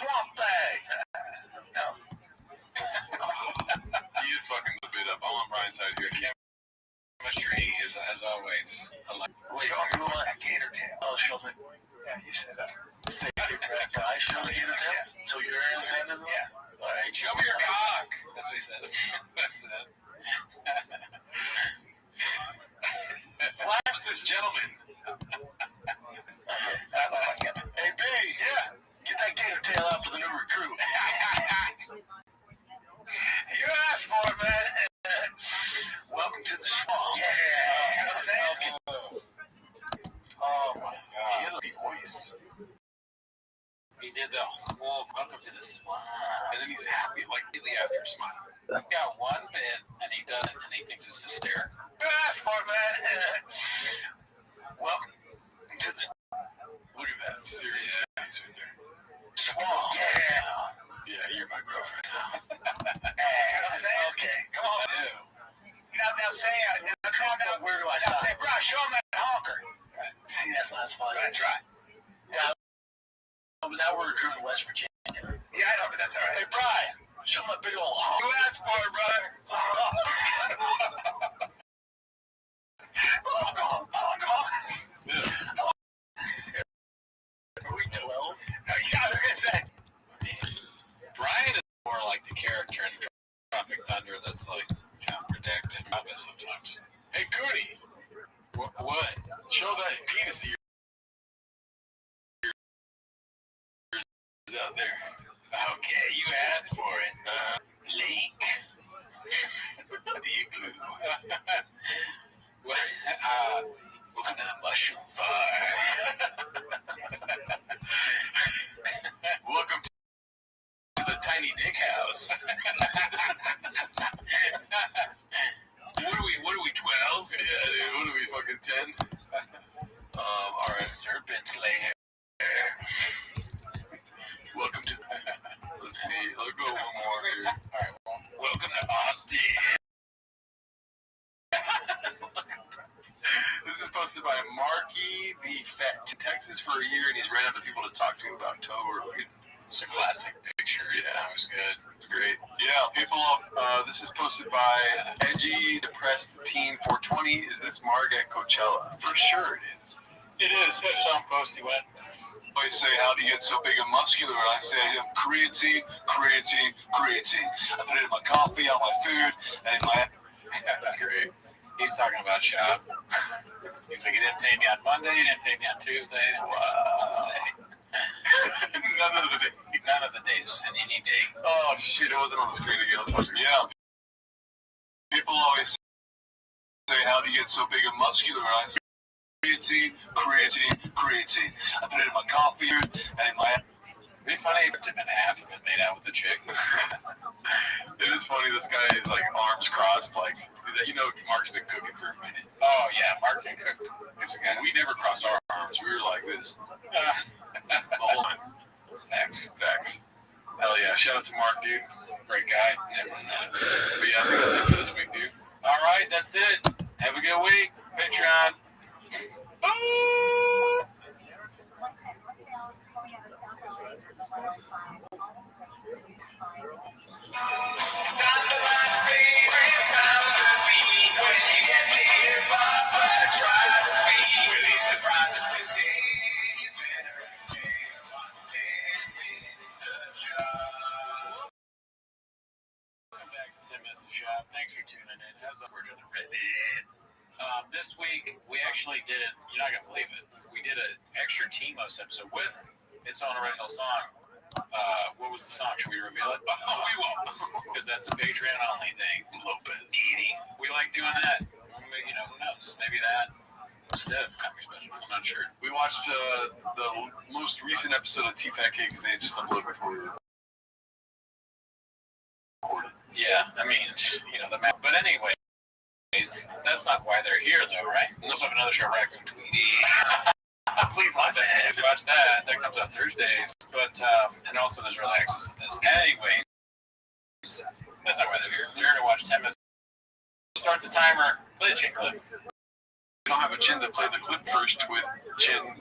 swamp thing. No. He is fucking the bit up. I'm on Brian's side here. Chemistry is, as always, wait, you want a gator tail? Oh, show me. Yeah, you said that. Say I show me gator tail? So you're in the yeah. All right, show me your cock. That's what he said. That's it. Flash this gentleman. Hey, B, yeah. Get that gator tail out for the new recruit. You asked for it, man. Welcome to the swamp. Yeah. You know what I'm saying? Oh, my God. He has a voice. He did the whole welcome to the swamp. And then he's happy, like, immediately after a smile. He's got one bit, and he does it, and he thinks it's hysterical. You asked for it, man. Welcome to the swamp. Look at that. Serious. Yeah, he's right there. Swamp. Yeah. Yeah, you're my girlfriend. Hey, you know what I'm saying? Okay, come on. Now say it. Now come on now. Where do I stop? Say, bro, show him that honker. See, that's not as fun. Go ahead, try. Yeah. But now we're recruiting West Virginia. Yeah, I know, but that's all right. Hey, Brian, show him that big old honker. You asked for it, brother. Are we 12? Yeah, look at that. Brian is more like the character in Tropic Thunder that's like, you know, redacted. I bet sometimes. Hey, Cootie. What? Show that penis of yours out there. Okay, you asked for it. Lake. The igloo. Welcome to the mushroom farm. Welcome to the tiny dick house. What are we, 12? Yeah, dude, what are we, fucking 10? Alright. Serpent's lair. Welcome to, let's see, I'll go one more here. Alright, welcome to Austin. This is posted by Marky the Fat. Texas for a year, and he's ran out of people to talk to about October. It's a classic picture. Yeah, that was good. It's great. Yeah, people. This is posted by Edgy Depressed Teen 420. Is this Marg at Coachella? For sure it is. It is. Some post he went. I say, how do you get so big and muscular? And I say, creatine, creatine, creatine. I put it in my coffee, on my food, and in my... That's great. He's talking about shop. He's like, he didn't pay me on Monday, he didn't pay me on Tuesday. None of the days, and any day. Oh, shit, it wasn't on the screen again. Let's watch it. Yeah. People always say, how do you get so big and muscular? And I say, creatine, creatine, creatine. I put it in my coffee and in my... It'd be funny if it took in half and made out with the chick. It is funny, this guy is like arms crossed, like, you know, Mark's been cooking for a minute. Oh, yeah, Mark can cook. It's a guy. We never crossed our arms. We were like this. Hold on. Facts. Hell yeah. Shout out to Mark, dude. Great guy. Never met. But yeah, I think that's it for this week, dude. All right, that's it. Have a good week. Patreon. Thanks for tuning in. As we're to the Reddit. This week, we actually did, you're not going to believe it, we did an extra T-Mos episode with its own original song. What was the song? Should we reveal it? Oh, we won't. Because that's a Patreon-only thing. Lopez. We like doing that. You know, who knows? Maybe that instead of comedy specials. I'm not sure. We watched the most recent episode of T-Fat Cake because they had just uploaded before we recorded. Yeah, I mean, you know, but anyway. That's not why they're here, though, right? We also have another show, Raccoon Tweety. Please watch that. Watch that. That comes out Thursdays. But, and also there's early access to this. Anyway, that's not why they're here. They're here to watch 10 minutes. Start the timer. Play the chin clip. We don't have a chin to play the clip first with chin.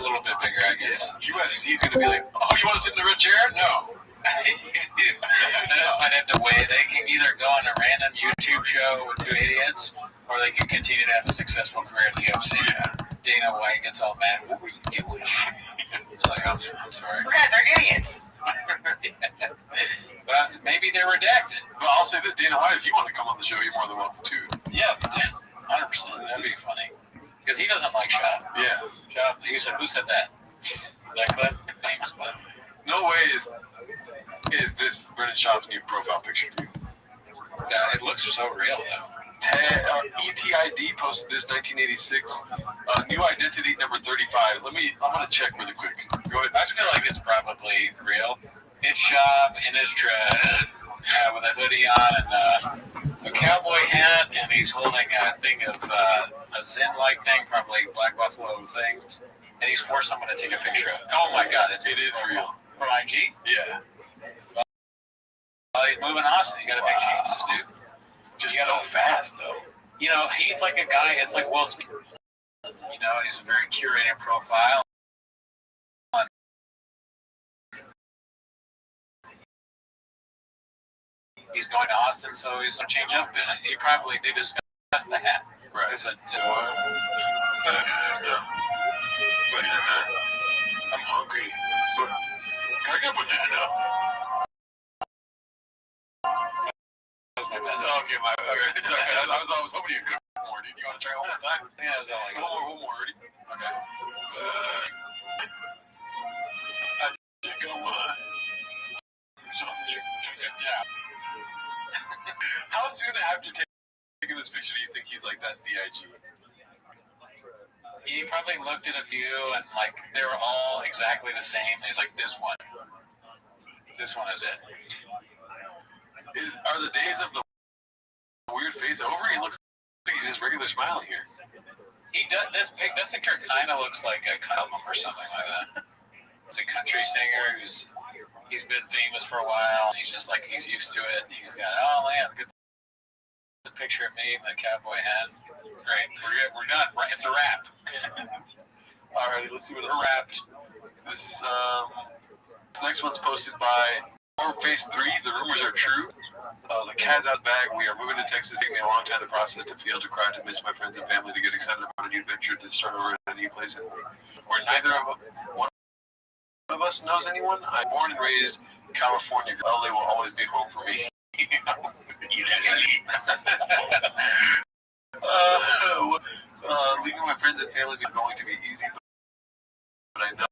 little bit bigger, I guess. UFC is going to be like, oh, you want to sit in the red chair? No. They just might have to wait. They can either go on a random YouTube show with two idiots, or they can continue to have a successful career in the UFC. Dana White gets all mad. What were you doing? Like, I'm sorry. You guys are idiots. But maybe they're redacted. But I'll say this, Dana White, if you want to come on the show, you're more than welcome to. Yeah, 100%. That'd be funny. Because he doesn't like Shop. Yeah. Shop, who said that? That clip? Famous clip. No way is this Brendan Schaub's new profile picture. It looks so real, though. ETID posted this 1986. New identity number 35. I'm gonna check really quick. Go ahead. I feel like it's probably real. It's Schaub in his dread, with a hoodie on and a cowboy hat, and he's holding a thing of a Zen-like thing, probably Black Buffalo things, and he's forced someone to take a picture of it. Oh my God, it is real. From IG? Yeah. Well, he's moving Austin. You gotta make changes, dude. Just so fast, though. You know, he's like a guy, it's like Will Smith. You know, he's a very curated profile. He's going to Austin, so he's going to change up, and he probably did discuss the hat. Right. I'm hungry. Can I get a banana? That was my best. Okay, I was hoping you could more, dude. You want to try one more time? Yeah, it was all like one more, ready? Okay. Yeah. How soon after taking this picture do you think he's like, that's the IG? He probably looked at a few and like they were all exactly the same. He's like, this one is it. Are the days of the weird face over? He looks like he's just regular smiling here. He does this picture kind of looks like a album or something like that. It's a country singer he's been famous for a while. And he's just like he's used to it. He's got look at the picture of me in the cowboy hat. Great. We're done. It's a wrap. Alrighty, let's see what it's wrapped. This next one's posted by Phase 3. The rumors are true. The cat's out bag. We are moving to Texas. It took me a long time to process, to feel, to cry, to miss my friends and family, to get excited about a new adventure, to start over in a new place. Where neither of one of us knows anyone. I'm born and raised in California. LA will always be home for me. Leaving my friends and family is going to be easy, but I know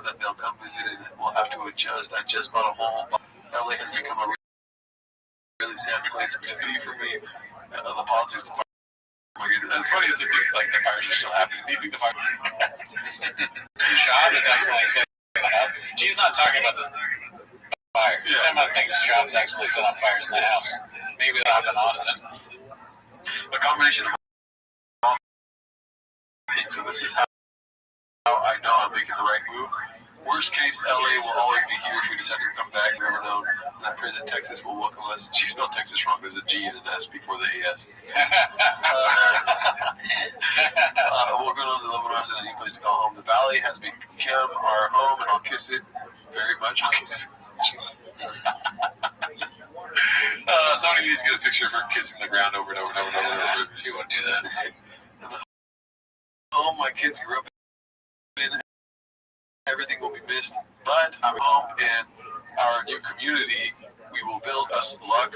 that they'll come visit and we'll have to adjust. I just bought a home. LA has become a really sad place to be for me. The politics, it's funny to think like the fires are still happening. Do you think the fire? Schaub is actually she's not talking about the fire. She's talking about things Schaub's actually set on fires in the house. Maybe not in Austin. A combination of all things. So this is how I know I'm making the right move. Worst case, LA will always be here if we decide to come back. Never know. And I pray that Texas will welcome us. She spelled Texas wrong. There's a G and an S before the AS. Welcome those 11 hours and a new place to call home. The Valley has become our home, and I'll kiss it very much. I'll kiss it very much. Somebody needs to get a picture of her kissing the ground over and over and over and over. She wouldn't do that. Oh, my kids grew up in. Everything will be missed, but I'm home and our new community. We will build us luck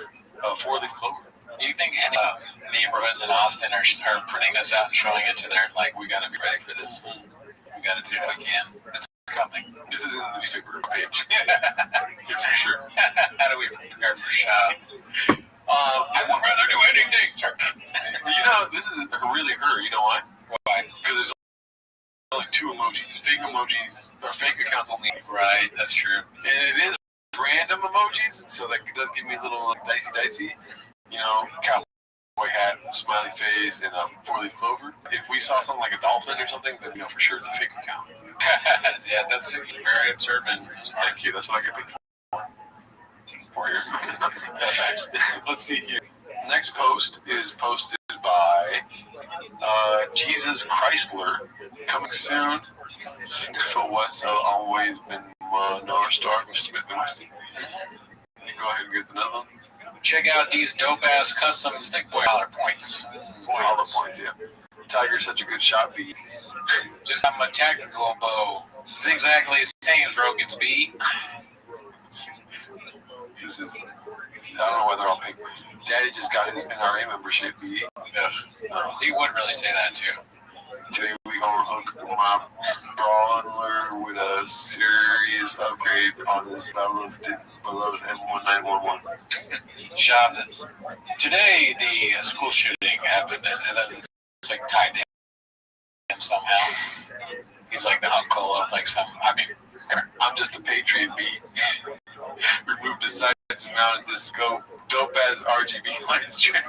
for the clover. Do you think any neighborhoods in Austin are printing this out and showing it to their we got to be ready for this? We got to do what we can. It's coming. This is in the newspaper page. Yeah, for sure. How do we prepare for Schaub? I would rather do anything. This isn't really her. You know why? Why? Because there's only 2 emojis. Fake emojis, or fake accounts only. Right, that's true. And it is random emojis, so that does give me a little dicey. Cowboy hat, smiley face, and a 4-leaf clover. If we saw something like a dolphin or something, then we know for sure it's a fake account. Yeah, that's very observant. Thank you. That's what I get paid for here. Let's see here. Next post is posted by Jesus Chrysler, coming soon. Sniffle West, always been my North Star with Smith and Weston. Go ahead and get another one. Check out these dope-ass customs that boy dollar points. All the points, yeah. Tiger's such a good shot beat. Just have a tactical bow. It's exactly the same as Rogan's beat. This is, I don't know whether I'll pick. Daddy just got his NRA membership beat. He would really say that too. Today we gonna hook my brawler with a serious upgrade on this beloved M1911. Shop. Today the school shooting happened, and then it's like tied to him somehow. He's like the uncle of like some. I mean, I'm just a Patriot beat. Removed the sights and mounted this scope. Dope ass RGB light strip.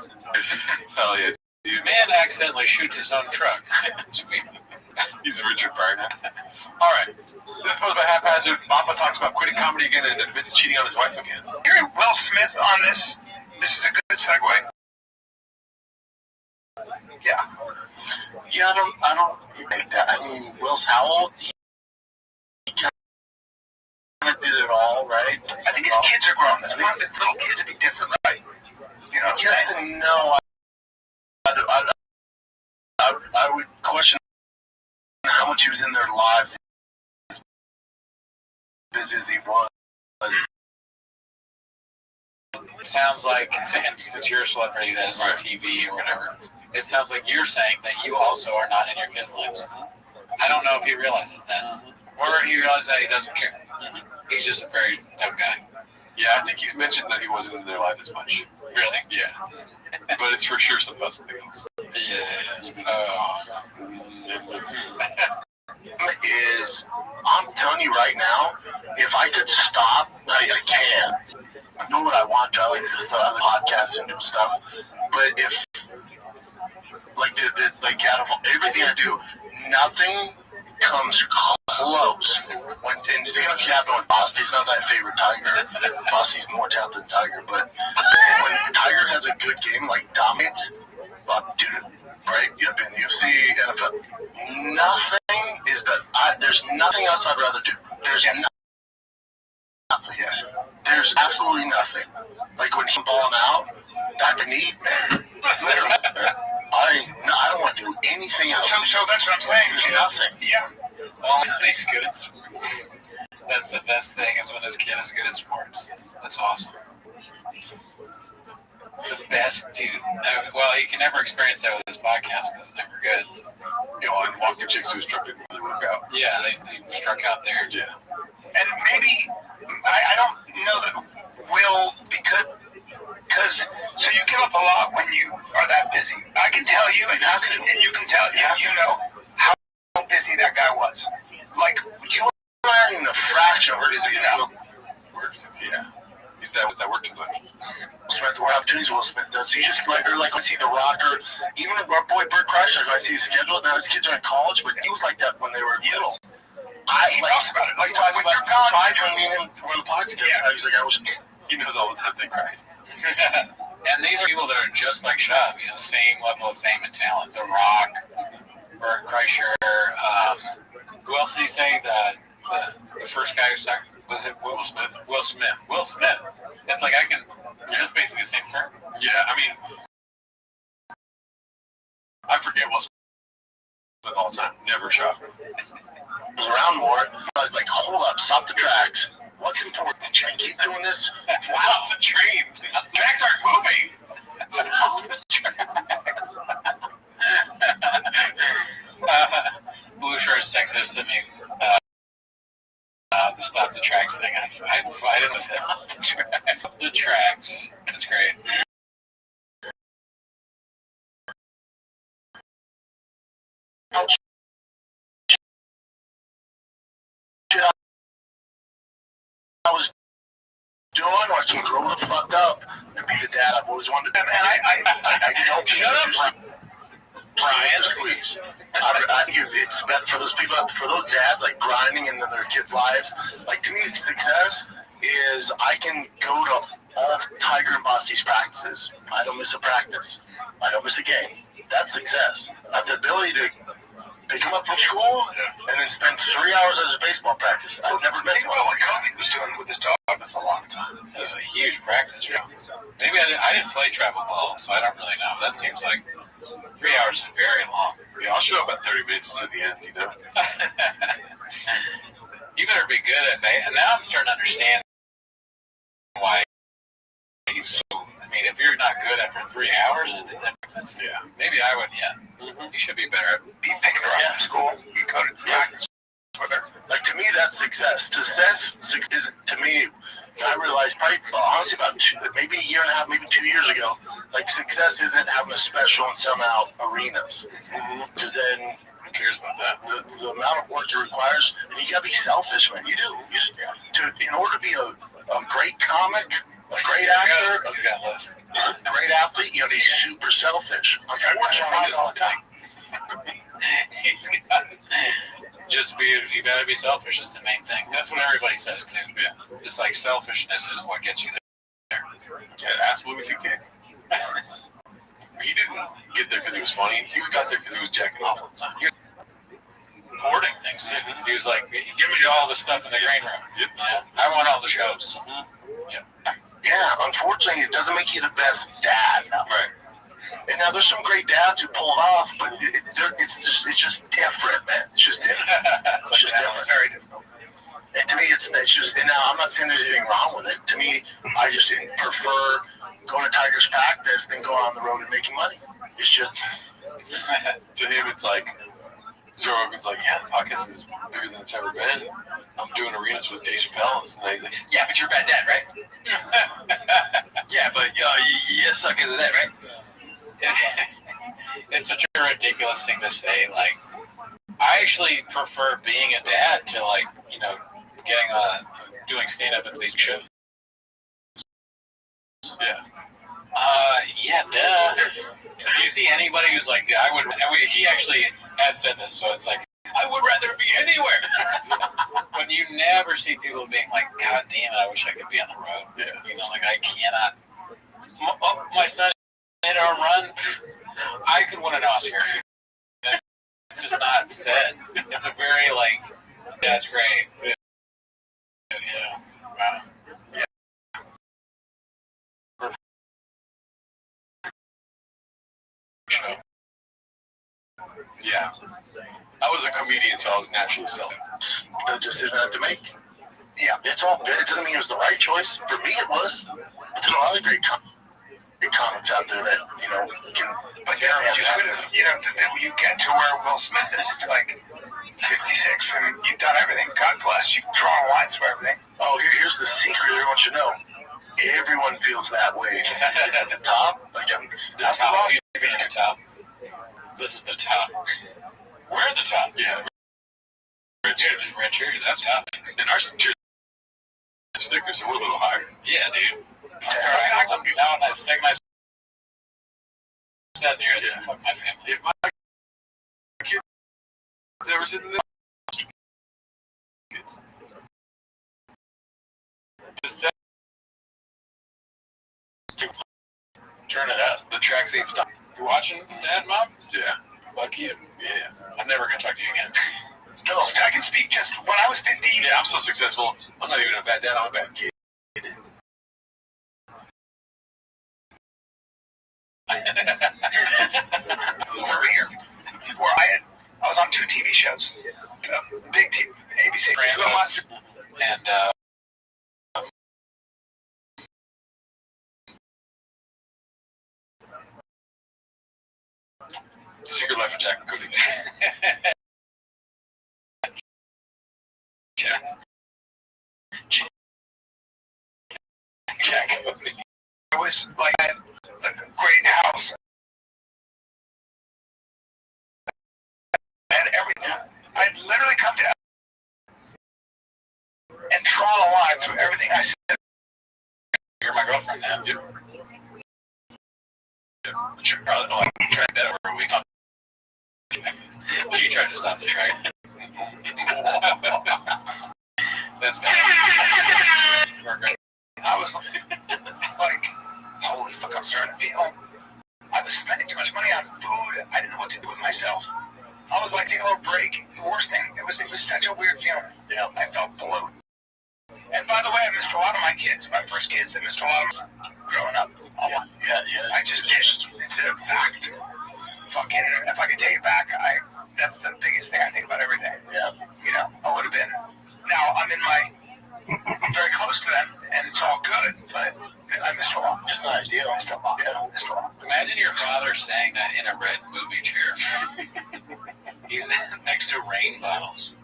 Hell yeah, dude. Man accidentally shoots his own truck. Sweet. He's Richard Pryor now. All right. This is supposed to be haphazard. Papa talks about quitting comedy again and admits cheating on his wife again. Hearing Will Smith on this is a good segue. Yeah. Yeah, I don't make that. I mean, Will's how old? He kind of did it all, right? I think his kids are grown. That's why the little kids would be different, right? You know what I'm Yes saying? and no. I would question how much he was in their lives, as busy as he was. It sounds like, since you're a celebrity that is on TV or whatever, it sounds like you're saying that you also are not in your kids' lives. I don't know if he realizes that. Or he realizes that he doesn't care. He's just a very dumb guy. Yeah, I think he's mentioned that he wasn't in their life as much. Really? Yeah. But it's for sure something else. Is I'm telling you right now, if I could stop, I can. I do what I want to. I like to start other podcasts and do stuff. But if, like out of everything I do, nothing comes close. And it's gonna happen with Boss. He's not my favorite Tiger. Bossy's more talented than Tiger. But when Tiger has a good game, like dominates, dude, right? You've been UFC, NFL. Nothing is that. There's nothing else I'd rather do. There's nothing. Yes. There's absolutely nothing. Like when he's balling out, that's a need, man. Literally. I don't want to do anything else. So that's what I'm saying. There's nothing. Yeah. Well, he's good at sports. That's the best thing, is when this kid is good at sports. That's awesome. The best dude. Well, he can never experience that with his podcast because it's never good. So. You know, and walking chicks who struck didn't really work out. Yeah, they struck out there. Yeah. And maybe, I don't know that Will be good, because, so you give up a lot when you are that busy. I can tell you, and you can tell, you know how busy that guy was. Like, you Not even a fraction of busy enough. Yeah. He's that worked too much. Smith, what opportunities Will Smith does. He just like I see The Rock, or even our boy Bert Kreischer. I see his schedule. Now his kids are in college, but he was like that when they were little. He talks about it. Like, He talks when about you're gone, pride when me and him were on the podcast. Yeah. He's like, he knows all the time they cried. And these are people that are just like Shab, same level of fame and talent. The Rock, Bert Kreischer, who else did he say? The first guy who started, was it Will Smith? Will Smith. It's like it's basically the same term. Yeah, I mean, I forget Will Smith all the time. Never shocked. Was around more. Like, hold up, stop the tracks. What's important? Keep doing this. Stop the train. Tracks aren't moving. Stop the tracks. Blue Shirt's sexist to me. The stop the tracks thing. I didn't stop the tracks. Stop the tracks. It's great. I was doing, or I can grow the fuck up and be the dad I've always wanted to be. And I don't Shut up, Brian, squeeze. I think it's meant for those people, for those dads, like grinding into their kids' lives. Like, to me, success is I can go to all of Tiger and Bossy's practices. I don't miss a practice. I don't miss a game. That's success. I have the ability to pick him up from school and then spend 3 hours at his baseball practice. I've never missed one. What Kobe was doing with his dog, that's a long time. That was a huge practice. Yeah. Maybe I didn't play travel ball, so I don't really know. That seems like 3 hours is very long. Yeah, I'll show up at 30 minutes to the end, you know? You better be good at it. And now I'm starting to understand why he's so. I mean, if you're not good after 3 hours, Yeah. maybe I would. Yeah, you should be better. Be picking her up from school. You go to practice with her. Like, to me, that's success. Success is, to me, I realized probably, honestly, about maybe a year and a half, maybe 2 years ago, like, success isn't having a special and selling out arenas. Because then, Who cares about that? the amount of work it requires, and you gotta be selfish, man. You do. In order to be a great comic, a great actor, You got a list. a great athlete, you gotta be super selfish. Unfortunately, all the time. You gotta be selfish is the main thing. That's what everybody says too. Yeah. It's like selfishness is what gets you there. Yeah, ask Louis C.K. He didn't get there because he was funny. He got there because he was jacking off all the time. He was hoarding things too. He was like, give me all the stuff in the green room. Yep. Yeah. I want all the shows. yeah, unfortunately, it doesn't make you the best dad. Right. And now there's some great dads who pull it off, but it's just different, man. It's just different. It's like just that. different. Very difficult. And to me, it's just. And now I'm not saying there's anything wrong with it. To me, I just prefer going to Tigers practice than going on the road and making money. It's just. To him, it's like, Joe Rogan's like, yeah, the podcast is bigger than it's ever been. I'm doing arenas with Dave Chappelle. And he's like, Yeah, but you're a bad dad, right? yeah, but you suck at that, right? It's such a ridiculous thing to say. Like, I actually prefer being a dad to, like, getting doing stand up at these shows. Yeah. Yeah, duh. Do you see anybody who's like, he actually has said this, so it's like, I would rather be anywhere. But you never see people being like, God damn it, I wish I could be on the road. Yeah. Like, I cannot. My son hit a home run. I could win an Oscar. It's just not said. It's a very, like, that's great. Yeah. Wow. Yeah. Show. Yeah. I was a comedian, so I was naturally selling. The decision I had to make. Yeah, it's all good. It doesn't mean it was the right choice. For me, it was. But there's a lot of great comics out there that, can. But you get to where Will Smith is, it's like 56 and you've done everything. God bless. You've drawn lines for everything. Oh, here's the secret everyone should know. Everyone feels that way. At the top, That's how it used to be the top. This is the top. We're the top. Yeah. Richard, that's top. And our stickers were a little higher. Yeah, dude. That's all right. Now when I stick my set in here, it's gonna fuck my family. If my kids ever sit in the kids. Turn it up. The tracks ain't stopped. You watching, Dad, Mom? Yeah. Fuck you. Yeah. I'm never gonna talk to you again. No, I can speak just when I was 15. Yeah, I'm so successful. I'm not even a bad dad. I'm a bad kid. Career where I was on 2 TV shows, big TV, ABC, Ramos and Secret Life of Jack and Cody. Jack. It was like a great house. And everything. I'd literally come to and draw a line through everything I said. You're my girlfriend now. Yep. Probably like track that over a week. She tried to stop the train. That's bad. I was like, like, holy fuck, I'm starting to feel I was spending too much money on food. I didn't know what to do with myself. I was like, take a little break. The worst thing, it was such a weird feeling. Yeah, I felt bloated. And by the way, I missed a lot of my kids. My first kids, I missed a lot of them growing up. Yeah. I just did. It's a fact. Fucking, if I could take it back, that's the biggest thing I think about every day. Yeah. You know, I would have been. Now, I'm very close to them, and it's all good, but I missed a lot. It's not ideal. I missed a lot. Yeah, I missed a lot. Imagine your father saying that in a red movie chair. He's next to rain bottles.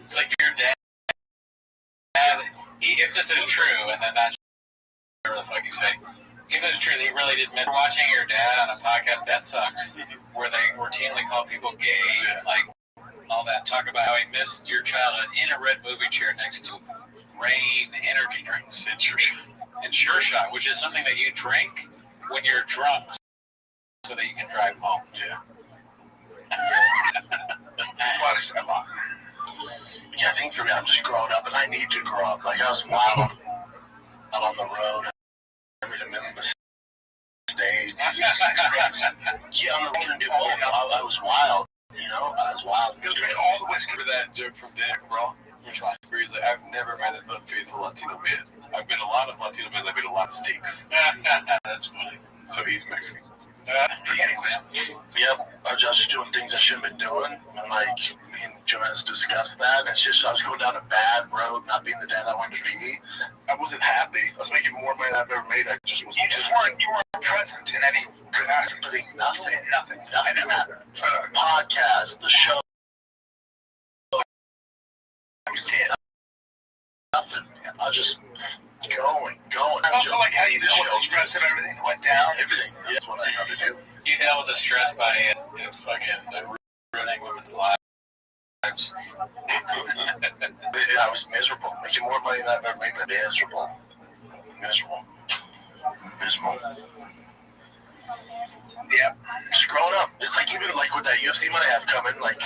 It's like your dad, if this is true, and then that's whatever the fuck you say, if it's true that you really did miss watching your dad on a podcast, that sucks, where they routinely call people gay, like all that, talk about how he missed your childhood in a red movie chair next to Rain energy drinks and Sure Shot, which is something that you drink when you're drunk so that you can drive home. Yeah. Yeah, I think for me, I'm just growing up, and I need to grow up. Like, I was wild out on the road. I made a million mistakes. Yeah, on the road and do both. I was wild, you know? I was wild. You'll drink all the whiskey. For that joke from Dan Raw? Which one? Where he's like, I've never met an unfaithful Latino man. I've met a lot of Latino men that made a lot of mistakes. That's funny. So he's Mexican. Anyways. Yep, I was just doing things I shouldn't have been doing. And, like, me and Joanne's discussed that. And it's just, I was going down a bad road, not being the dad I wanted to be. I wasn't happy. I was making more money than I've ever made. I just wasn't. You weren't present in any capacity. Nothing. Nothing. For the podcast, the show. Nothing. I was just going. Also, like how you dealt with the stress of everything that went down. Everything. Yeah, that's what I know to do. You dealt with the stress by ruining women's lives. I was miserable. Making more money than I've ever made. Miserable. Yeah. Just growing up. It's like even like with that UFC money I have coming, like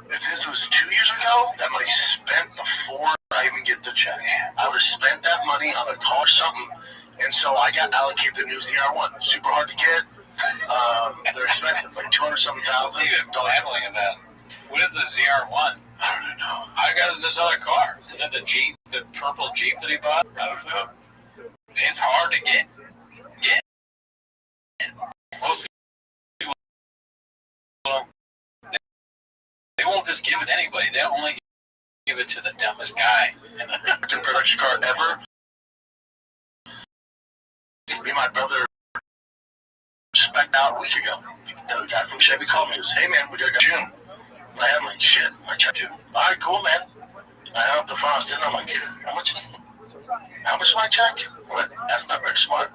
if this was 2 years ago, that money spent before I even get the check. I would have spent that money on a car or something. And so I got allocated the new ZR1. Super hard to get. They're expensive, like 200-something thousand. What are you babbling about? What is the ZR1? I don't know. I got this other car. Is that the Jeep, the purple Jeep that he bought? I don't know. It's hard to get. Most people, they won't just give it to anybody. They only give it to the dumbest guy in the production car ever. Me and my brother spec'd out a week ago. The guy from Chevy called me. He was, hey man, we got June. I'm like, shit, I checked you. All right, cool, man. I hung up the phone. I was sitting there, I'm like, how much is my check? What? That's not very smart.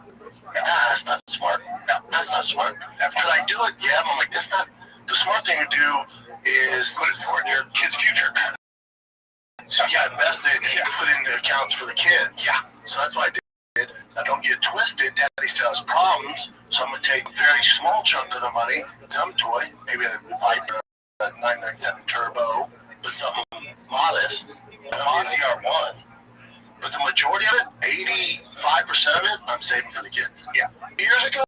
Nah, that's not smart. No, that's not smart. After I do it, yeah, I'm like, that's not. The smart thing to do is put it toward your kid's future. So yeah, invest it and put it into accounts for the kids. Yeah. So that's what I did. Now don't get twisted. Daddy still has problems. So I'm going to take a very small chunk of the money, some toy, maybe a Viper, a 997 Turbo, but something modest. An ZR1. But the majority of it, 85% of it, I'm saving for the kids. Yeah. Years ago,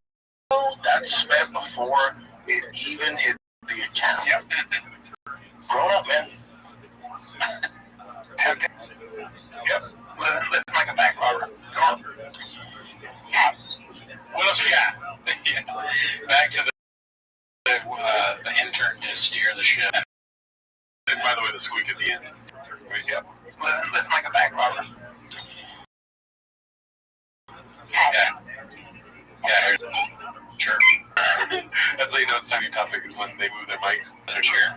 that's spent before it even hit the account. Yep. Grown up, man. Tempting. Yep. Living like a bank robber. Go on. Yeah. What else we got? Back to the intern to steer the ship. And by the way, the squeak at the end. Yep. Living like a bank robber. Yeah. Here's a chirp. That's how you know it's time your topic is when they move their mics. Their chair.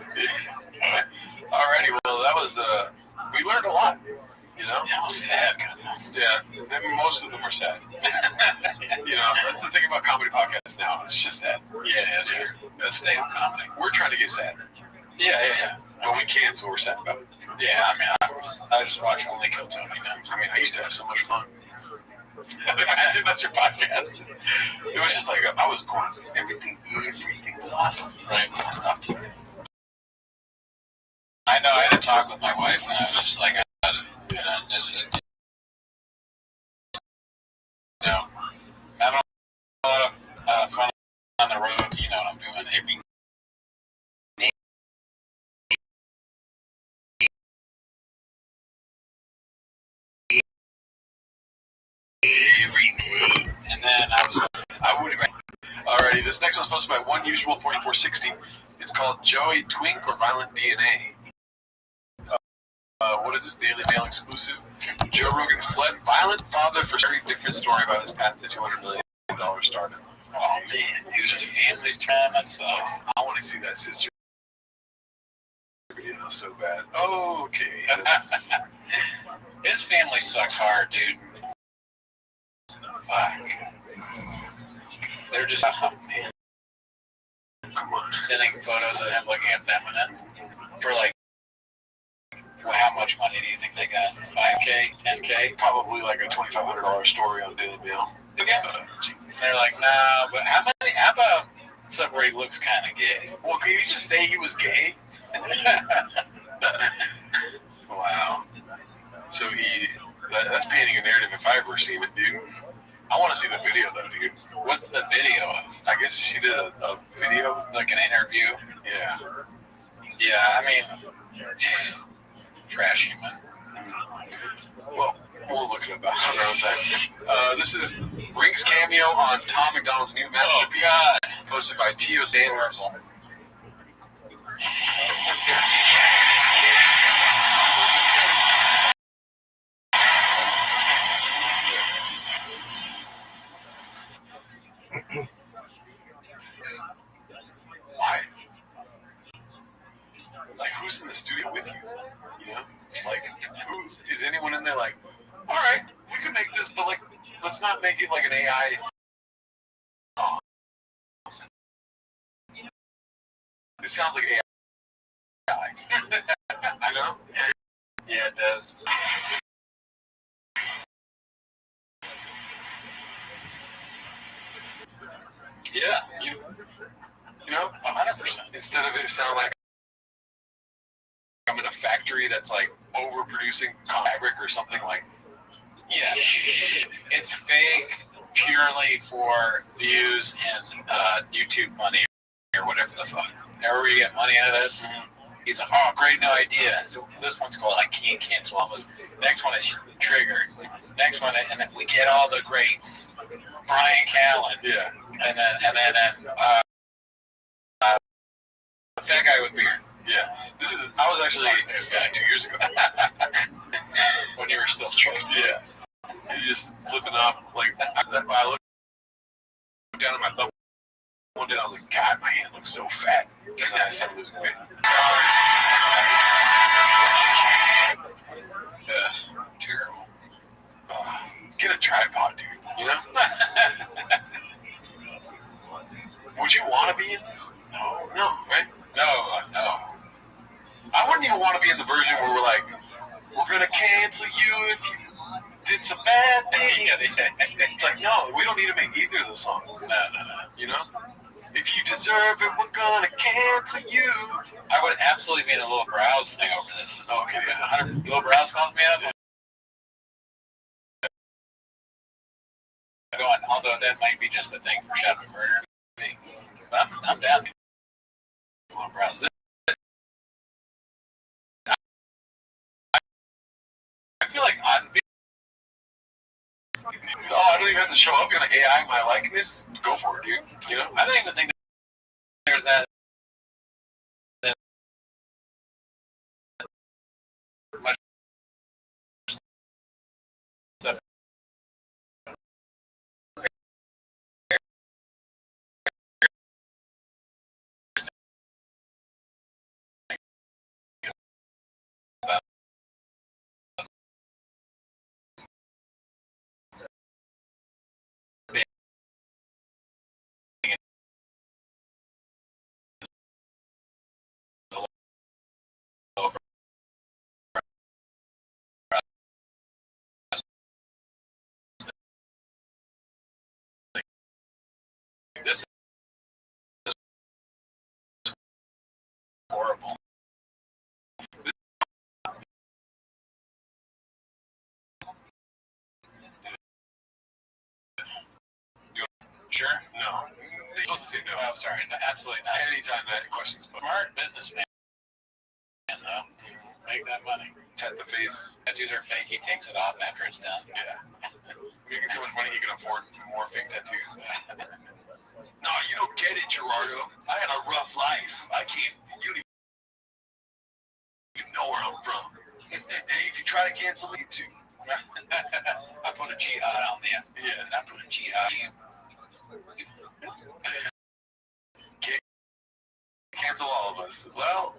Alrighty, well, that was, we learned a lot, you know? That was sad. Yeah, I mean, most of them are sad. You know, that's the thing about comedy podcasts now. It's just sad. Yeah, that's true. That's state of comedy. We're trying to get sadder. Yeah. But we can't, so we're sad about it. Yeah, I mean, I just watch Only Kill Tony now. I mean, I used to have so much fun. Imagine that's your podcast. It was just like, I was going, everything was awesome. Right. Stop. I know, I had a talk with my wife, and I was just like, on the road, you know what I'm doing. Every day. And then I would. Alrighty, this next one's posted by One Usual 4460. It's called Joey Twink or Violent DNA. What is this Daily Mail exclusive? Joe Rogan fled violent father for very different story about his path to $200 million startup. Oh man, dude, his family's trauma sucks. I want to see that sister video so bad. Okay. His family sucks hard, dude. Fuck. They're just, oh man. Come on. Sending photos of him looking effeminate for like, well, how much money do you think they got? 5K, 10K? Probably like a $2,500 story on Daily Mail. Yeah. They're like, nah, but how about stuff where he looks kind of gay? Well, can you just say he was gay? Wow. So that's painting a narrative if I've ever seen it, dude. I want to see the video though, dude. What's the video of? I guess she did a video. Like an interview? Yeah. Yeah, I mean, trash human. Well, we'll look it up on our own time. This is Rink's cameo on Tom McDonald's new matchup. God. Posted by Tio Sanders. Why? Like, who's in the studio with you? You know? Like, who is anyone in there like, all right, we can make this, but like, let's not make it like an AI. Oh. It sounds like AI. I know? Yeah, it does. Yeah, you know, 100%. instead of it sounding like I'm in a factory that's like overproducing fabric or something like. Yeah, it's fake purely for views and YouTube money or whatever the fuck. However you get money out of this, he's like, oh, great new idea. This one's called I Can't Cancel Almost. Next one is Triggered. Next one, and then we get all the greats. Brian Callen. Yeah. And then the fat guy with beard. Yeah. I was actually this guy 2 years ago. When you were still trying. Yeah. He's just flipping up. Like, I looked down at my thumb one day and I was like, God, my hand looks so fat. And then I started losing weight. Terrible. Get a tripod, dude. You know? Would you want to be in this? No, right? No. I wouldn't even want to be in the version where we're like, we're going to cancel you if you did some bad thing. It's like, no, we don't need to make either of those songs. No. You know? If you deserve it, we're going to cancel you. I would absolutely be in a little browse thing over this. Okay, yeah. Little browse calls me up. Going, although that might be just a thing for Chef and Murder. But I'm down to little browse. I feel like I'd be. Oh, I don't even have to show up in an AI my likeness. Go for it, dude. You know? I don't even think there's that much stuff. This is horrible. Sure? No. You're supposed to say no. Oh, sorry, no, absolutely not. Anytime that question's put. Smart businessman, though. Make that money. Tat the face. Tattoos are fake. He takes it off after it's done. Yeah. Making so much money you can afford more fake tattoos. No, you don't get it, Gerardo. I had a rough life. You don't even know where I'm from. And if you try to cancel me, too. I put a jihad on there. Yeah. I put a jihad. Cancel all of us. Well,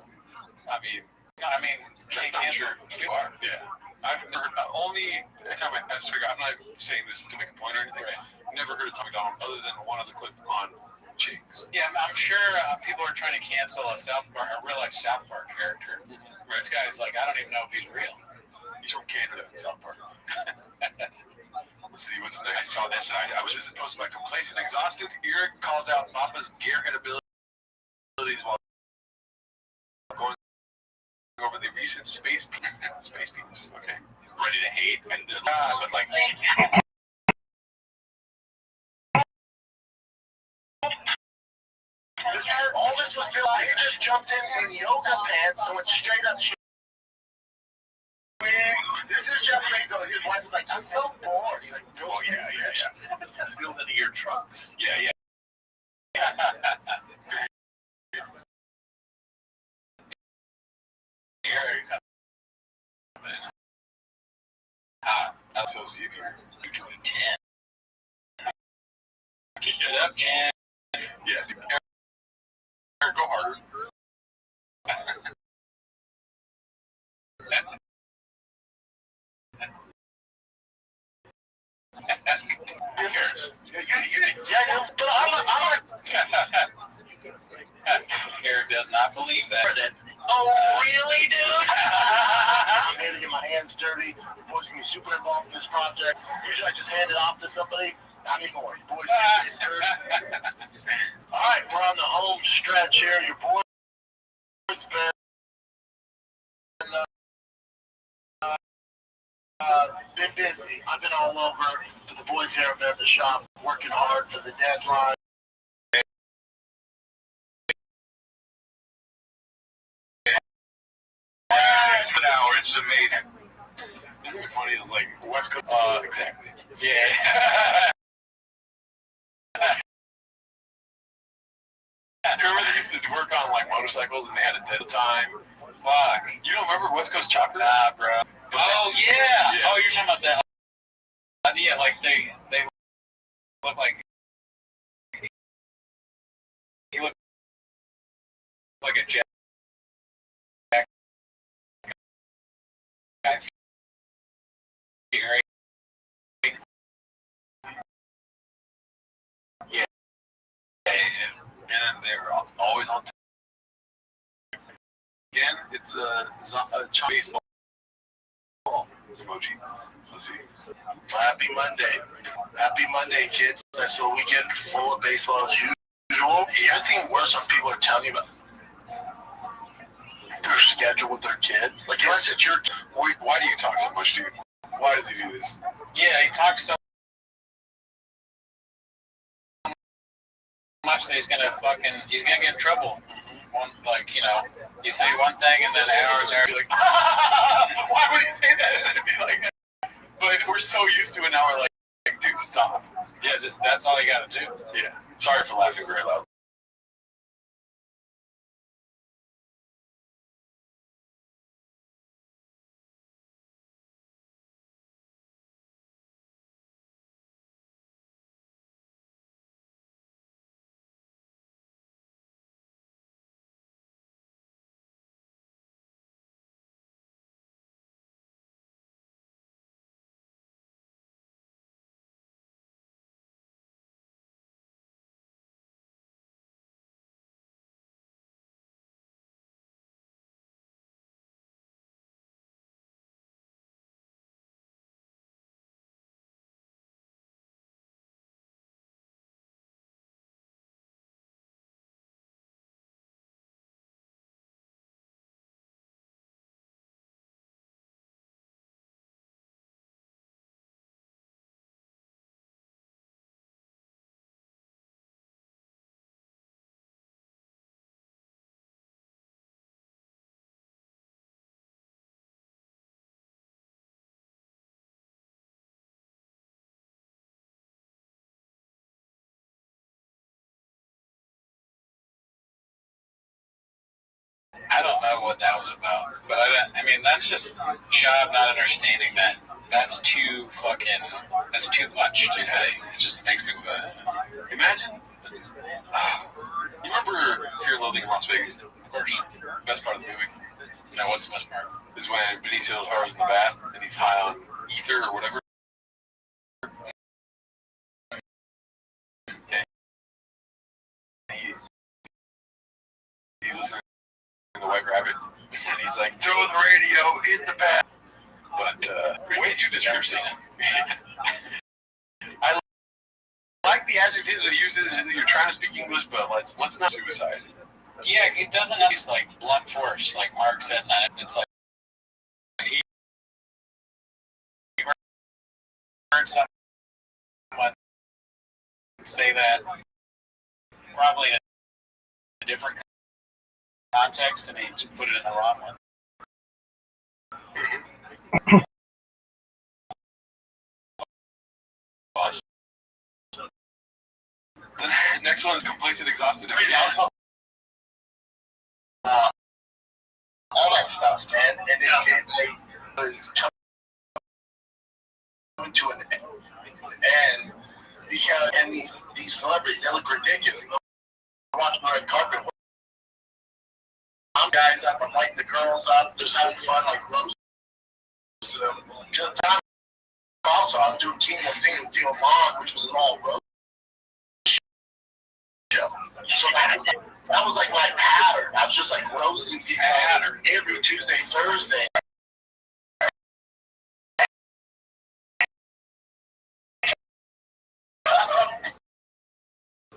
I mean, that's not true. You are. Yeah. I've never, only time I swear, I'm not saying this to make a point or anything. Right. I've never heard of Tommy Donald other than one other clip on Jinx. Yeah, I'm sure people are trying to cancel a real life South Park character. This guy's like, I don't even know if he's real. He's from Canada, South Park. Let's see, what's next? I saw this and I was just posted by complacent, exhausted. Eric calls out Papa's gearhead abilities while going over the recent space penis. Okay. Ready to hate and but like All this was built. He just jumped in yoga pants and went straight up. This is Jeff Bezos. His wife was like, "I'm so bored." He's like, Oh, yeah. It's just built into your trucks. Yeah. Eric. Associate here. You're doing 10. Get it up, Jen. Yeah. Eric, go harder. Who cares? Yeah, but I'm Eric does not believe that. Oh, really, dude? I'm here to get my hands dirty. The boys can be super involved in this project. Usually I just hand it off to somebody. Not anymore. Boys get dirty. All right, we're on the home stretch here. Your boys been busy. I've been all over. The boys here have been at the shop working hard for the deadline. An hour. This is amazing. Isn't it funny? It's like West Coast. Exactly. Yeah. You remember they used to work on like motorcycles and they had a dead time? Fuck. You don't remember West Coast Chocolate? Nah, bro. Oh, yeah. Yeah. Oh, you're talking about that. Yeah, like they look like he looked like a jack guy. Yeah. And they're always on time. Again, it's a baseball emoji. Let's see. Happy Monday. Happy Monday, kids. That's a weekend full of baseball as usual. Here's the thing worse when people are telling you about their schedule with their kids. Like, you said, Why do you talk so much, dude? Why does he do this? Yeah, he talks so much that he's gonna get in trouble. You say one thing and then hours are like, Why would he say that? And it'd be like, but we're so used to it now. We're like, dude, stop. yeah, that's all you gotta do. Yeah. Sorry for laughing very loud. know what that was about. But I mean, that's just Shab not understanding that that's too much to say. It just makes people go, Imagine. You remember Fear and Loathing in Las Vegas? of course. Best part of the movie No, what's the best part? is when Benicio del Toro's in the bath and he's high on ether or whatever. And he's listening to the White Rabbit. And he's like, throw the radio in the bath. But way too dispersing. I like the adjective that uses you're trying to speak English, but let's not suicide. Yeah, it doesn't have these like blunt force, like Mark said, and it's like he heard someone say that probably in a different context, and he just put it in the wrong one. The next one is complete and exhausted. All that stuff, man. And it was coming to an end because these celebrities, they look ridiculous. I watch my red carpet. I'm guys up, I'm lighting the girls up, just having fun, like roasting them. To the time, also, I was doing King of Thing with Theo Vaughn, which was an all roast show. So that was like my pattern. I was just like roasting people every Tuesday, Thursday.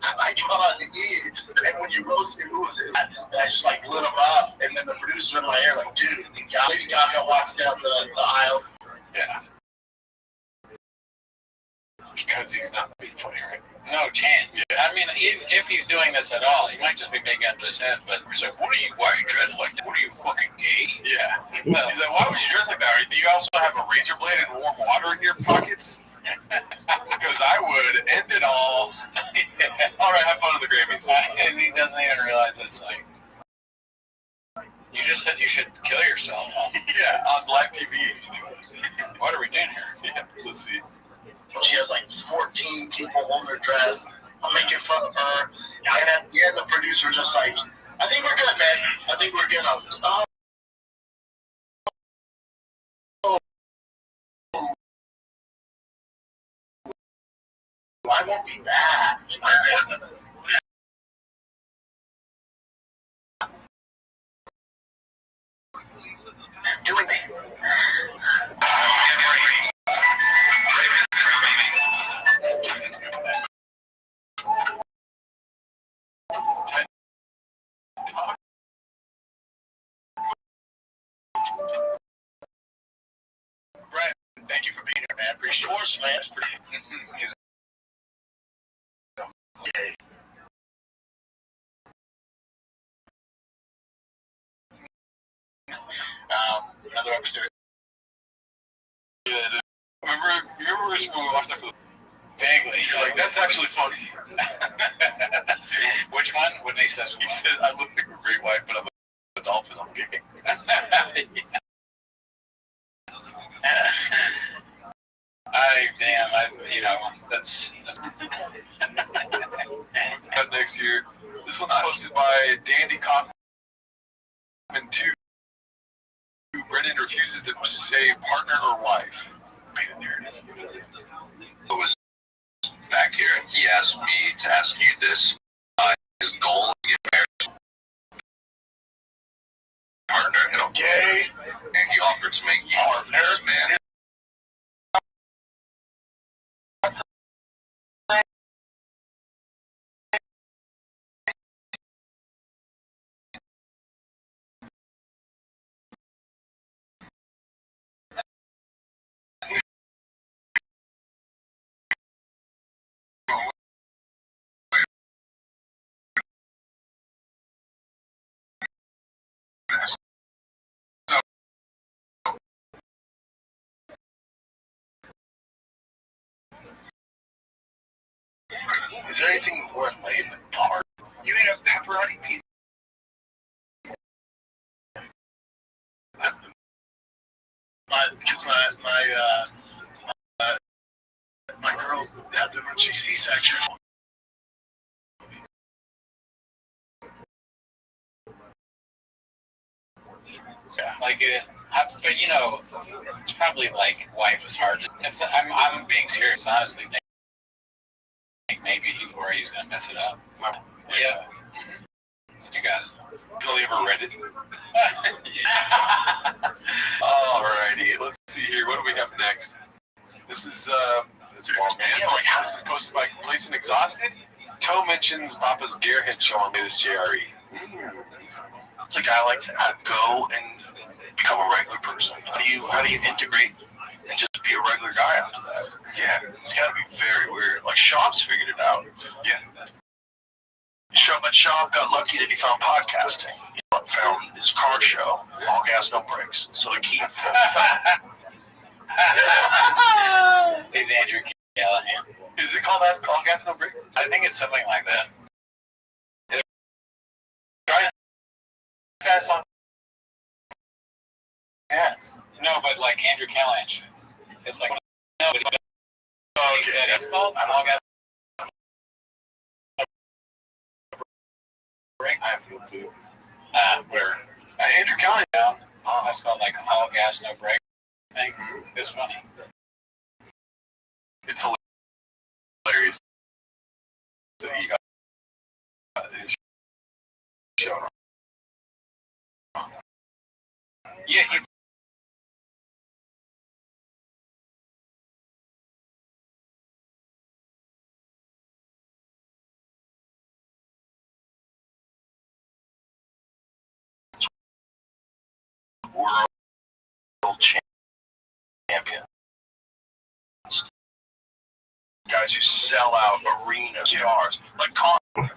I got on the edge, and when you roasted, who was it? I just like lit them up, and then the producer in my ear like, dude, Lady Gaga walks down the aisle. Yeah. Because he's not being funny, right? No chance. Yeah. I mean, if he's doing this at all, he might just be big under his head. But he's like, why are you dressed like that? What are you, fucking gay? Yeah. Well, he's like, why would you dress like that? Do you also have a razor blade and warm water in your pockets? Because I would end it all. All right, have fun at the Grammys. And he doesn't even realize it's like, you just said you should kill yourself. Huh? Yeah, on live TV. What are we doing here? Yeah, let's see. She has like 14 people holding her dress. I'm making fun of her. And at the end, the producer's just like, I think we're good, man. I think we're good. I was like, oh. I won't be back. Doing me. Brett, thank you for being here, man. Appreciate it. Of course, man. He's Another episode. yeah, remember when we watched that for the Vaguely. You're like, that's actually funny. Which one? When he says, He said, I look like a great wife, but I'm a dolphin. I'm gay. That's. Up next year. This one's hosted by Dandy Kaufman 2. Brendan refuses to say partner or wife. There it is. Who was back here, and he asked me to ask you this. His goal is to get married. Partner, Okay. and he offered to make you partner, man. Is there anything worth laying the part? You need a pepperoni pizza. My girl had the emergency C-section. Yeah, like but you know, it's probably like wife is hard. I'm being serious, honestly. Think maybe he's worried he's gonna mess it up. Yeah, you got it. Totally ever read it? Alrighty, let's see here. What do we have next? This is it's a long man. This is posted by Complacent and Exhausted. Toe mentions Papa's Gearhead show on latest JRE. It's a guy like that. Go and become a regular person. How do you integrate and just be a regular guy after that? Yeah, it's got to be very weird. Like Schaub's figured it out. Yeah. But Schaub got lucky that he found podcasting. He found his car show, All Gas No Brakes. So like he He's Andrew Callahan. Is it called that? All Gas No Brakes? I think it's something like that. Yeah. No, but like Andrew Callahan shows. It's like no, but he said it's called All Gas Break. I feel too. Where Andrew Callahan. That's called like All Gas No Break thing. It's funny. It's hilarious that he got his show. Yeah, he world champions. Guys who sell out arenas, cars. Like Con. I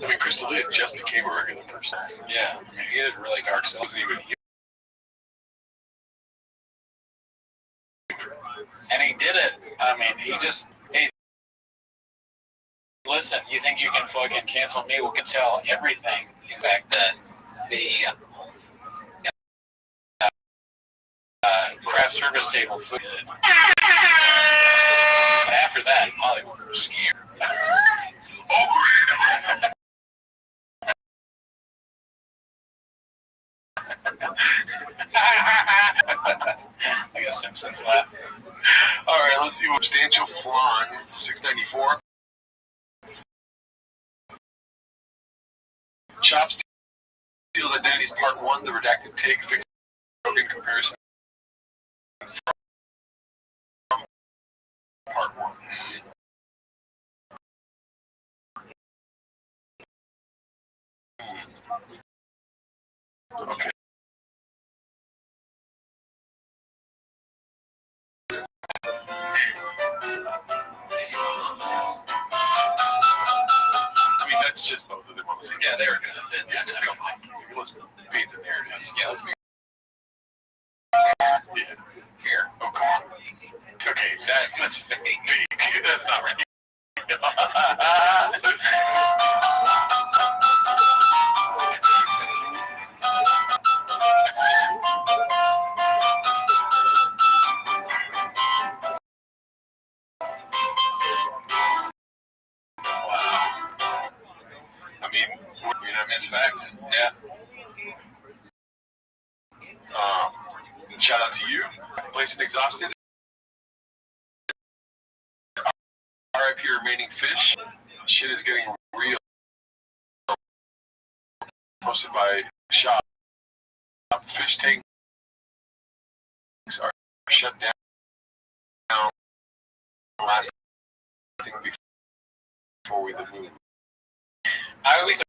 mean, Crystal just became a regular person. yeah. I mean, he had really dark It stuff. wasn't even And he did it. I mean, hey, listen, you think you can fucking cancel me? We can tell everything. In fact, that the craft service table food. And after that, Hollywood was scared. I guess Simpsons laugh. All right, let's see what Substantial Flan 694. Chops Steals Identities Part 1, the redacted take, fixed broken comparison from Part 1. Okay. I mean, that's just both of them on the same. Yeah, they were good at it. Yeah, come on. Let's paint the narrative. Yeah, let's be Yeah. Here. Oh, come on. Okay, that's fake. That's not right. Wow. I mean, Miss Facts. Yeah. shout out to you. Complacent Exhausted. RIP Remaining Fish. Shit is getting real. Posted by Shop. Fish tanks are shut down last thing before we move. I always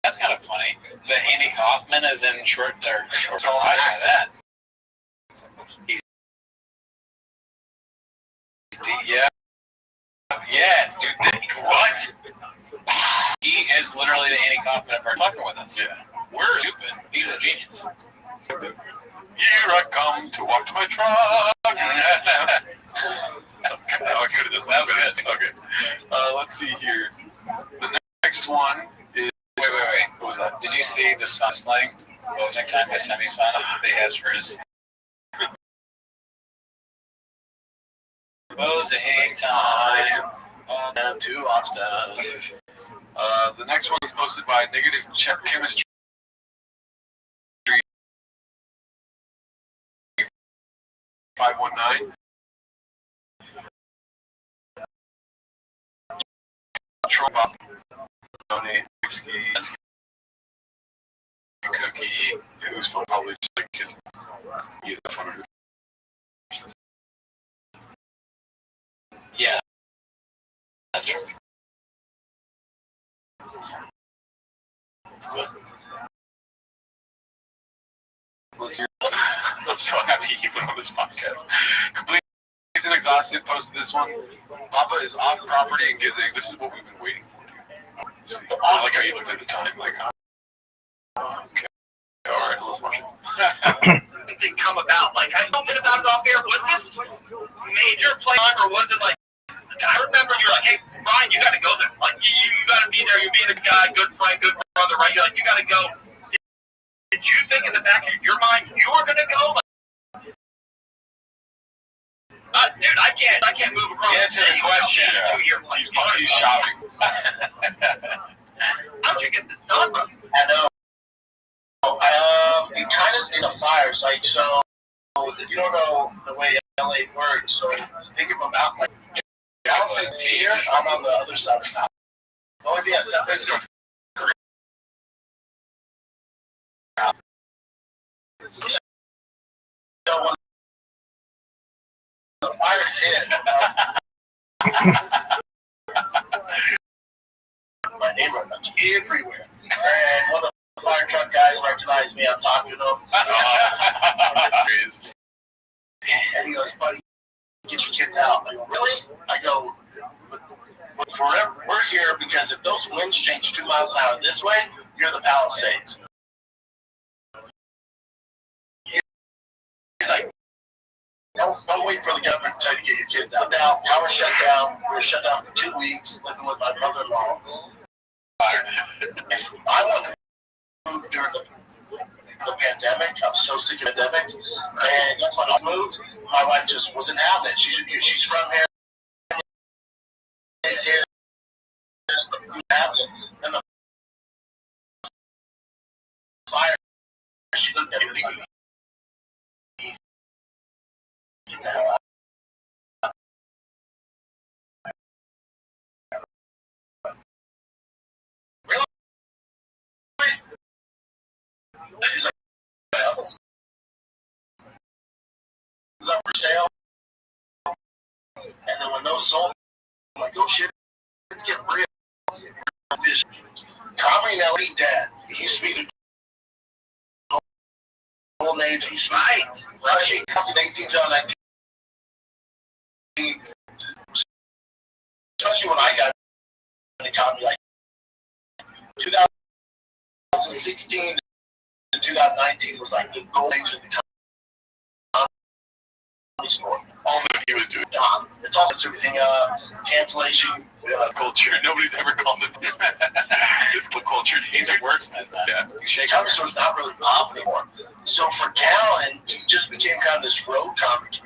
that's kind of funny. That Andy Kaufman is in short. Oh, I know that. He's yeah, dude. What? He is literally the Andy Kaufman of our fucking with us. Yeah. We're stupid. He's a genius. Here I come to walk to my truck. I could have just that was it. Okay. Let's see here. The next one is Wait. what was that? Did you see the Suns playing? Closing time by semi-son. They asked for his closing time. And to Austin. The next one is posted by Negative Check Chemistry 519. Trump up. Donate whiskey, cookie. It was probably just like his. He's a funner. Yeah, that's right. I'm so happy he went on this podcast. Complete and exhausted. Posted this one. Papa is off property and Gizig. This is what we've been waiting for. I like how you looked at the time. Like, okay, all right, let's watch it. Did they come about? Like, I told you about it off air. Was this major play on, or was it like? I remember you're like, hey, Brian, you got to go there. Like, you got to be there. You're being a guy, good friend, good brother, right? You're like, you got to go. Did you think in the back of your mind you were going to go? Like, dude, I can't move across. Get to the question. He's shopping. How'd you get this done, bro? I know. It kind of is a fires, like, so if you don't know the way LA works, so think of a mountain. Like, the outfit's here, I'm on the other side of the mountain. The only thing I said is so when the fires hit, my neighborhood, everywhere. And one of the fire truck guys recognized me. I'm talking to him. And he goes, buddy, get your kids out. I'm like, really? I go, forever. We're here because if those winds change 2 miles an hour this way, you're the Palisades. He's like, don't wait for the government to tell you to get your kids out. Now, power shut down. We were shut down for 2 weeks, living with my brother-in-law. If I wanted to move during the pandemic, I'm so sick of the pandemic, and that's when I moved. My wife just wasn't having it. She's from here. She's here. And the fire, she looked at me. Really? She's like, it's up for sale. And then when those sold, I'm like, oh shit, it's getting real. Comedy now, he's dead. He used to be the golden age. He's right. Rushing 2018 to 19. Especially when I got into comedy, like 2016 to 2019 was like the golden age of the comedy sport. All that he was doing. It's also everything, cancellation, Culture. Nobody's ever called it. It's the culture. He's a wordsmith, man. Yeah. You shake comedy store's not really pop anymore. So for Callan, he just became kind of this road comic.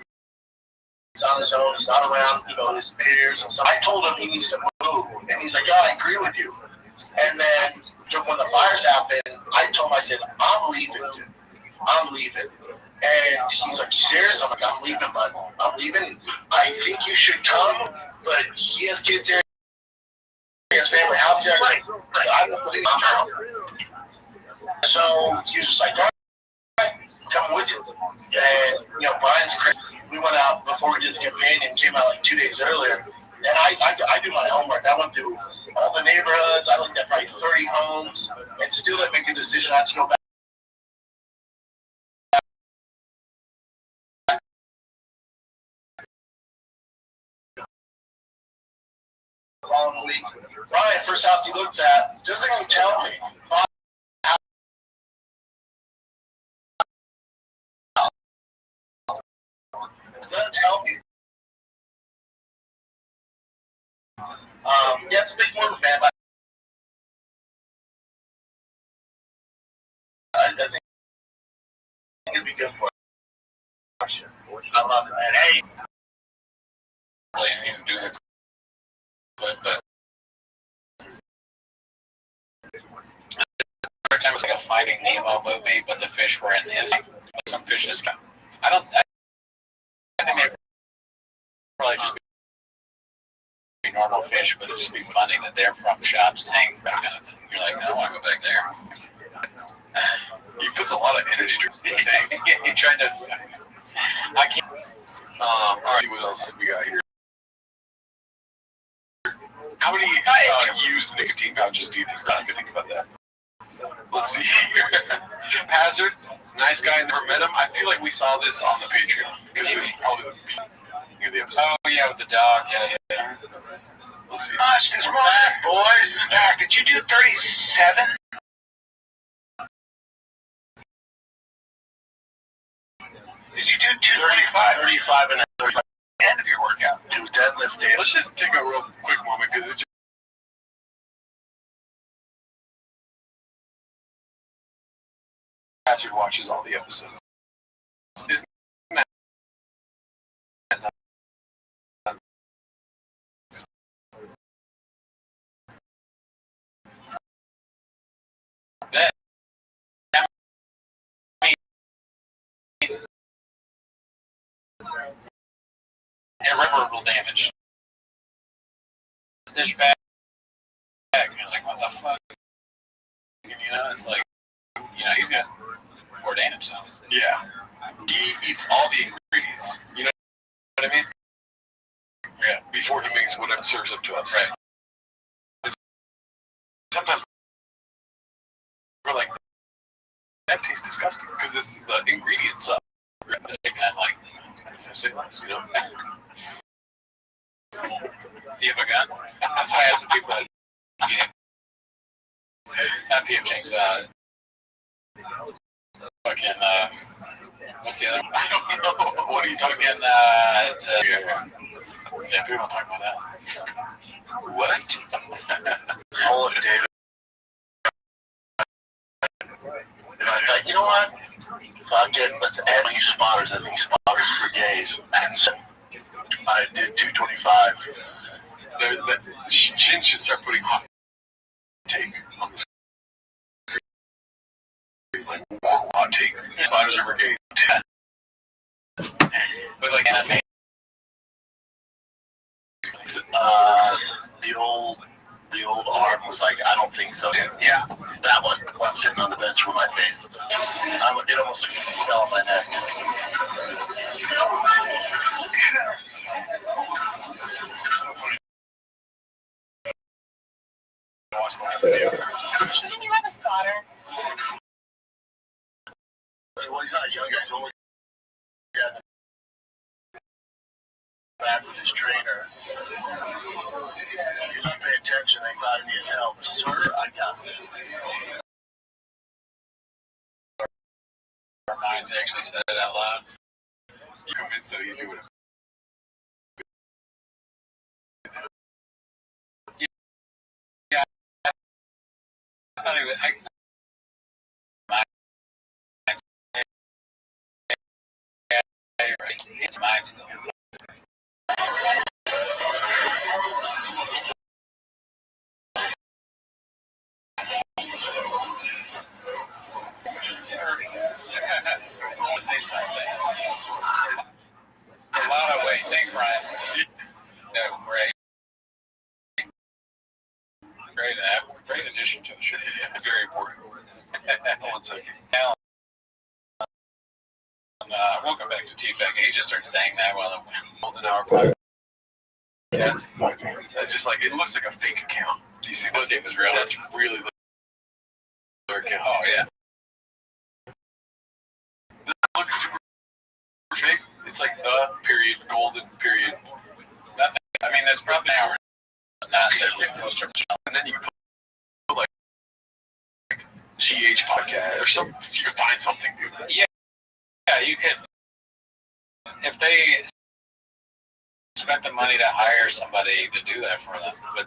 He's on his own. He's not around, his peers and stuff. I told him he needs to move, and he's like, "Oh, I agree with you." And then when the fires happened, I told him, I said, "I'm leaving, dude. I'm leaving." And he's like, "You serious?" I'm like, "I'm leaving, bud. I'm leaving. I think you should come, but he has kids here. He has family house here. I'm out." So he was just like, "All right, come with you." And Brian's crazy. We went out before we did the campaign and came out like 2 days earlier. And I do my homework. I went through all the neighborhoods. I looked at probably 30 homes, and still didn't make a decision. I had to go back. The following week, Brian, first house he looks at, doesn't even tell me. Doesn't tell me. Yeah, it's a big move, man. But I think good question. I love it, man. Hey. Really need to do the clip, but every time it's like a Finding Nemo movie, but the fish were in his. Some fishes come. I think they probably just be normal fish, but it'd just be funny that they're from Shop's Tank, that kind of thing. You're like, I want to go back there. He puts a lot of energy into the tank. He tried to. I can't. All right, what else we got here? How many used nicotine pouches do you think are? If you think about that. Let's see here. Hazard, nice guy. Never met him. I feel like we saw this on the Patreon because it was probably the beginning of the episode. Oh yeah, with the dog. Yeah. Let's see. Gosh, this back, boys. Back. Did you do 37? Did you do 235? 35 and 35. End of your workout. Do deadlift day. Let's just take a real quick moment because it's just. Hazard watches all the episodes. Isn't that irreparable damage. Stitch back. You're like, what the fuck? You know, it's like, he's gonna ordain himself. Yeah. He eats all the ingredients. You know what I mean? Yeah. Before he makes whatever serves up to us. Right. Sometimes we're like, that tastes disgusting because it's the ingredients up. Just taking that, like, You know? do you have a gun? That's why I asked the people that. Not P.F. Chang's, fucking, what's the other one? I don't know. What are you talking Fucking, yeah, people don't talk about that. What? Hold it, David. And I thought, you know what? Fuck it. Let's add you spotters. I think spotters for gays. And so I did 225. The Chin should start putting hot take on the screen. Like, whoa, hot take. Spiders are for gays. With like anime. The old arm was like, I don't think so. Yeah. That one. When I'm sitting on the bench with my face. It almost fell on my neck. Shouldn't you have a spotter? Well, he's not young, guys. Only got back with his trainer. He didn't pay attention. They thought he needed help. Sir, I got this. Our minds actually said it out loud. You convinced that he's doing it. I thought he was. Right. It's mine still. I want to say something. It's a lot of weight. Thanks, Brian. No, great. Great addition to the show. Very important. Hold on a second. Welcome back to TFAC. He just started saying that while I'm Hold an hour podcast. It's just like, it looks like a fake account. Do you see Let's see if it's real. That's really their account. Oh, yeah. Does it look super fake? It's like the period, golden period. Nothing. I mean, that's probably an hour. Not that most of them. And then you can put like GH podcast or something. You can find something, dude. Yeah, you could. If they spent the money to hire somebody to do that for them, but